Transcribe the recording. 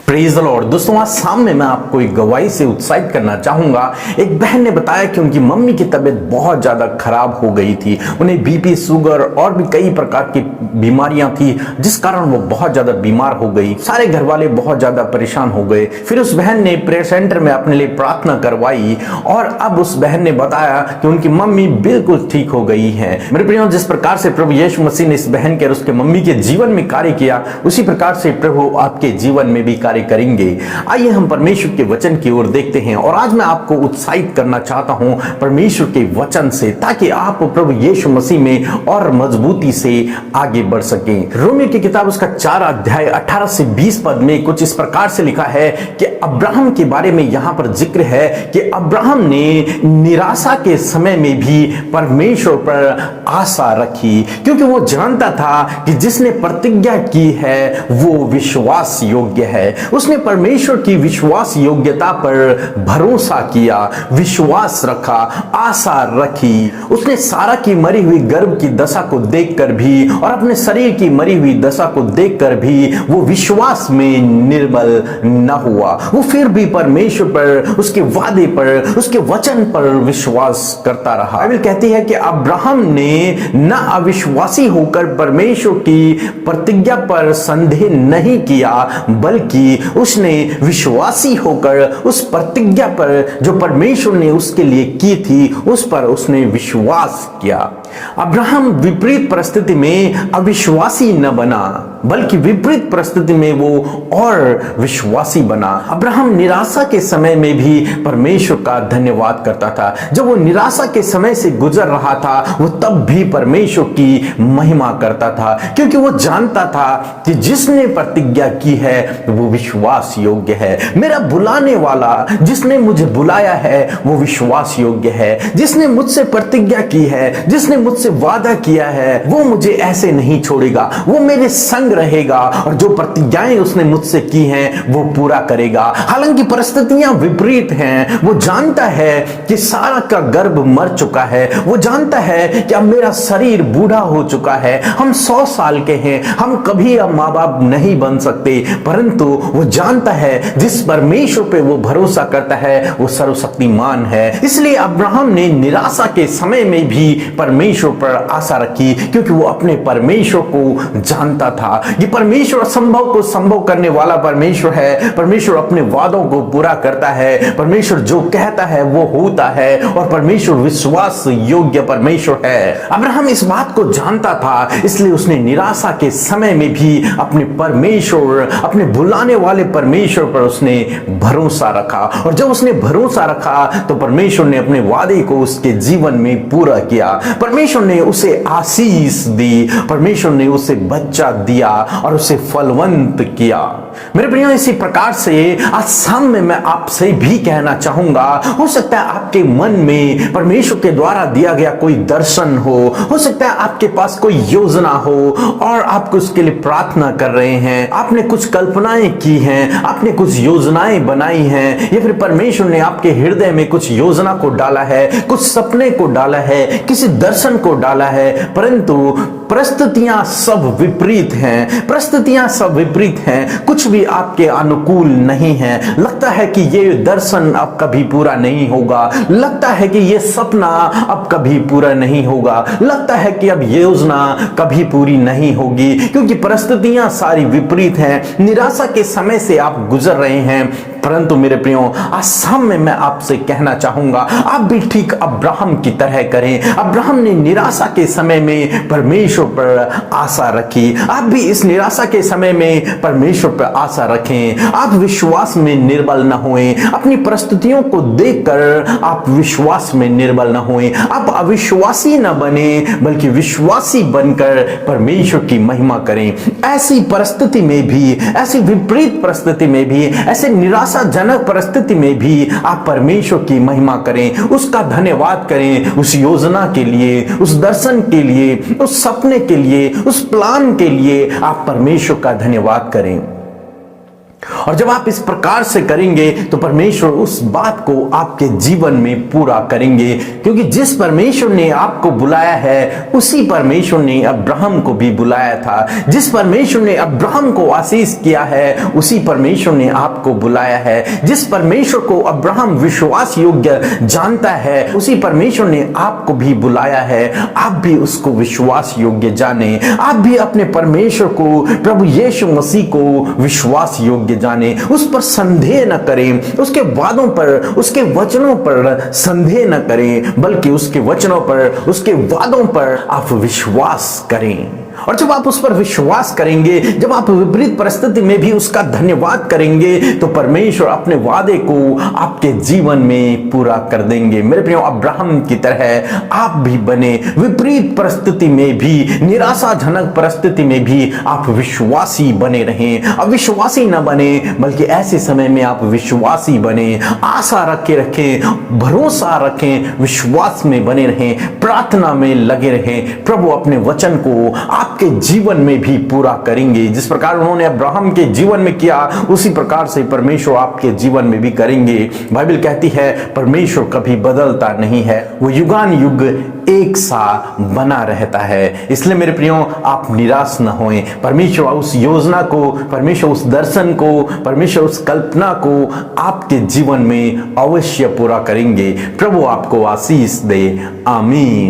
Praise the Lord. दोस्तों, आज सामने मैं आपको एक गवाही से उत्साहित करना चाहूंगा। एक बहन ने बताया कि उनकी मम्मी की तबीयत बहुत ज्यादा खराब हो गई थी। उन्हें बीपी, शुगर और भी कई प्रकार की बीमारियां थी, जिस कारण वो बहुत ज्यादा बीमार हो गई। सारे घर वाले बहुत ज्यादा परेशान हो गए। फिर उस बहन ने प्रेयर सेंटर में अपने लिए प्रार्थना करवाई और अब उस बहन ने बताया कि उनकी मम्मी बिल्कुल ठीक हो गई है। मेरे प्रियो, जिस प्रकार से प्रभु यीशु मसीह ने इस बहन के और उसके मम्मी के जीवन में कार्य किया, उसी प्रकार से प्रभु आपके जीवन में भी कार्य करेंगे। आइए हम परमेश्वर के वचन की ओर देखते हैं और आज मैं आपको उत्साहित करना चाहता हूं परमेश्वर के वचन से, ताकि आप प्रभु यीशु मसीह में और मजबूती से आगे बढ़ सकें। रोमियो की किताब उसका 4 अध्याय 18 से 20 पद में कुछ इस प्रकार से लिखा है कि अब्राहम के बारे में यहां पर जिक्र है कि अब्राहम ने निराशा के समय में भी परमेश्वर पर आशा रखी, क्योंकि वो जानता था कि जिसने प्रतिज्ञा की है वो विश्वास योग्य है। उसने परमेश्वर की विश्वास योग्यता पर भरोसा किया, विश्वास रखा, आशा रखी। उसने सारा की मरी हुई गर्भ की दशा को देखकर भी और अपने शरीर की मरी हुई दशा को देखकर भी वो विश्वास में निर्बल न हुआ। वो फिर भी परमेश्वर पर, उसके वादे पर, उसके वचन पर विश्वास करता रहा। बाइबल कहती है कि अब्राहम ने न अविश्वासी होकर परमेश्वर की प्रतिज्ञा पर संदेह नहीं किया, बल्कि उसने विश्वासी होकर उस प्रतिज्ञा पर जो परमेश्वर ने उसके लिए की थी, उस पर उसने विश्वास किया। अब्राहम विपरीत परिस्थिति में अविश्वासी न बना, बल्कि विपरीत परिस्थिति में वो और विश्वासी बना। अब्राहम निराशा के समय में भी परमेश्वर का धन्यवाद करता था। जब वो निराशा के समय से गुजर रहा था, वो तब भी परमेश्वर की महिमा करता था, क्योंकि वो जानता था कि जिसने प्रतिज्ञा की है वो विश्वास योग्य है। मेरा बुलाने वाला, जिसने मुझे बुलाया है, वो विश्वास योग्य है। जिसने मुझसे प्रतिज्ञा की है, जिसने मुझसे वादा किया है, वो मुझे ऐसे नहीं छोड़ेगा, वो मेरे संग रहेगा और जो प्रतिज्ञाएं उसने मुझसे की हैं वो पूरा करेगा। हालांकि परिस्थितियां विपरीत हैं, वो जानता है कि सारा का गर्भ मर चुका है, वो जानता है कि अब मेरा शरीर बूढ़ा हो चुका है, हम 100 साल के हैं, हम कभी अब माँ बाप नहीं बन सकते, परंतु वो जानता है जिस परमेश्वर पे वो भरोसा करता है वो सर्वशक्तिमान है। इसलिए अब्राहम ने निराशा के समय में भी परमेश्वर पर आशा रखी, क्योंकि वो अपने परमेश्वर को जानता था। ये परमेश्वर असंभव को संभव करने वाला परमेश्वर है। परमेश्वर अपने वादों को पूरा करता है। परमेश्वर जो कहता है वो होता है और परमेश्वर विश्वास योग्य परमेश्वर है। अब्राहम इस बात को जानता था, इसलिए उसने निराशा के समय में भी अपने परमेश्वर, अपने बुलाने वाले परमेश्वर पर उसने भरोसा रखा। और जब उसने भरोसा रखा तो परमेश्वर ने अपने वादे को उसके जीवन में पूरा किया। परमेश्वर ने उसे आशीष दी, परमेश्वर ने उसे बच्चा दिया और उसे फलवंत किया। मेरे प्रियो, इसी प्रकार से आज शाम में मैं आपसे भी कहना चाहूंगा, हो सकता है आपके मन में परमेश्वर के द्वारा दिया गया कोई दर्शन हो सकता है आपके पास कोई योजना हो और आप उसके लिए प्रार्थना कर रहे हैं, आपने कुछ कल्पनाएं की हैं, आपने कुछ योजनाएं बनाई हैं, या फिर परमेश्वर ने आपके हृदय में कुछ योजना को डाला है, कुछ सपने को डाला है, किसी दर्शन को डाला है, परंतु परिस्थितियां सब विपरीत हैं, परिस्थितियां सब विपरीत हैं, कुछ भी आपके अनुकूल नहीं है। लगता है कि ये दर्शन अब कभी पूरा नहीं होगा, लगता है कि ये सपना अब कभी पूरा नहीं होगा, लगता है कि अब योजना कभी पूरी नहीं होगी, क्योंकि परिस्थितियां सारी विपरीत हैं। निराशा के समय से आप गुजर रहे हैं, परंतु मेरे प्रियो, आज शाम में मैं आपसे कहना चाहूंगा, आप भी ठीक अब्राहम की तरह करें। अब्राहम ने निराशा के समय में परमेश्वर पर आशा रखी। आप भी इस निराशा के समय में परमेश्वर पर आशा रखें। आप विश्वास में निर्बल न होएं। अपनी परिस्थितियों को देखकर आप विश्वास में निर्बल न होएं। आप अविश्वासी न बने, बल्कि विश्वासी बनकर परमेश्वर की महिमा करें। ऐसी परिस्थिति में भी, ऐसी विपरीत परिस्थिति में भी, ऐसे निराशाजनक परिस्थिति में भी आप परमेश्वर की महिमा करें, उसका धन्यवाद करें, उस योजना के लिए, उस दर्शन के लिए, उस सपने के लिए, उस प्लान के लिए आप परमेश्वर का धन्यवाद करें। और जब आप इस प्रकार से करेंगे तो परमेश्वर उस बात को आपके जीवन में पूरा करेंगे, क्योंकि जिस परमेश्वर ने आपको बुलाया है उसी परमेश्वर ने अब्राहम को भी बुलाया था। जिस परमेश्वर ने अब्राहम को आशीष किया है उसी परमेश्वर ने आपको बुलाया है। जिस परमेश्वर को अब्राहम विश्वास योग्य जानता है उसी परमेश्वर ने आपको भी बुलाया है। आप भी उसको विश्वास योग्य जाने, आप भी अपने परमेश्वर को, प्रभु यीशु मसीह को विश्वास योग्य जाने, उस पर संदेह न करें, उसके वादों पर, उसके वचनों पर संदेह न करें, बल्कि उसके वचनों पर, उसके वादों पर आप विश्वास करें। और जब आप उस पर विश्वास करेंगे, जब आप विपरीत परिस्थिति में भी उसका धन्यवाद करेंगे, तो परमेश्वर अपने वादे को आपके जीवन में पूरा कर देंगे। मेरे प्रियो, अब्राहम की तरह आप भी बने। विपरीत परिस्थिति में भी, निराशाजनक परिस्थिति में भी आप विश्वासी बने रहें। अविश्वासी न बने, बल्कि ऐसे समय में आप विश्वासी बने। आशा रखें, भरोसा रखें, विश्वास में बने रहें, प्रार्थना में लगे रहें। प्रभु अपने वचन को आपके जीवन में भी पूरा करेंगे। जिस प्रकार उन्होंने अब्राहम के जीवन में किया उसी प्रकार से परमेश्वर आपके जीवन में भी करेंगे। बाइबल कहती है परमेश्वर कभी बदलता नहीं है, वो युगान युग एक सा बना रहता है। इसलिए मेरे प्रियो, आप निराश न होएं। परमेश्वर उस योजना को, परमेश्वर उस दर्शन को, परमेश्वर उस कल्पना को आपके जीवन में अवश्य पूरा करेंगे। प्रभु आपको आशीष दे। आमीन।